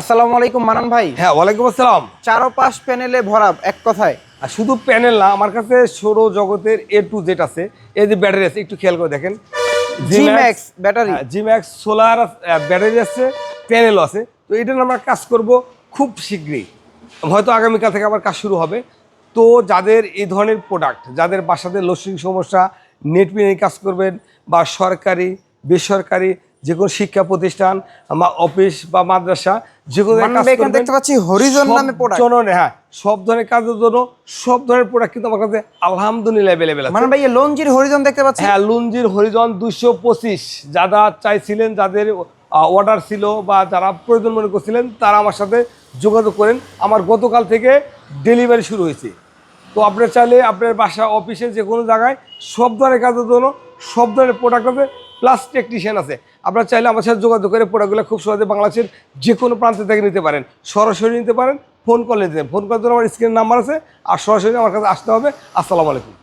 আসসালামু আলাইকুম মানান ভাই। হ্যাঁ, ওয়ালাইকুম আসসালাম। চারপাশ প্যানেলে ভরা এক কথায়। আর শুধু প্যানেল না, আমার কাছে সৌর জগতের A to Z আছে। এই যে ব্যাটারি আছে, একটু খেয়াল করে দেখেন। জিম্যাক্স ব্যাটারি, জিম্যাক্স সোলার ব্যাটারি আছে, প্যানেলও আছে। তো এটা নিয়ে আমরা কাজ করব খুব শীঘ্রই, হয়তো আগামীকাল থেকে আবার কাজ শুরু হবে। তো যাদের এই ধরনের প্রোডাক্ট, যাদের বাসাতে লোডশেডিং সমস্যা, নেট নিয়ে কাজ করবেন, বা সরকারি বেসরকারি যে কোনো শিক্ষা প্রতিষ্ঠান, অফিস বা মাদ্রাসা, যে কোনো দেখতে পাচ্ছি হরিজন নামে প্রোডাক্ট। হ্যাঁ, সব ধরনের কাজের জন্য সব ধরনের প্রোডাক্ট কিন্তু আমার কাছে আলহামদুলিল্লাহ অ্যাভেলেবেল আছে। মানে ভাই লঞ্জির হরিজন দেখতে পাচ্ছি। হ্যাঁ, লুঞ্জির হরিজন 225 যারা চাইছিলেন, যাদের অর্ডার ছিল বা যারা প্রয়োজন মনে করছিলেন, তারা আমার সাথে যোগাযোগ করেন। আমার গতকাল থেকে ডেলিভারি শুরু হয়েছে। তো আপনার চাইলে আপনার বাসা, অফিসে, যে কোনো জায়গায় সব ধরনের কাজের জন্য সব ধরনের প্রোডাক্ট আছে, প্লাস টেকনিশিয়ান আছে। আপনারা চাইলে আমার সাথে যোগাযোগ করে প্রোডাক্টগুলো খুব সহজে বাংলাদেশের যে কোনো প্রান্ত থেকে নিতে পারেন। সরাসরি নিতে পারেন, ফোন কলে নিতে পারেন। ফোন করার জন্য আমার স্ক্রিনের নাম্বার আছে, আর সরাসরি আমার কাছে আসতে হবে। আসসালামু আলাইকুম।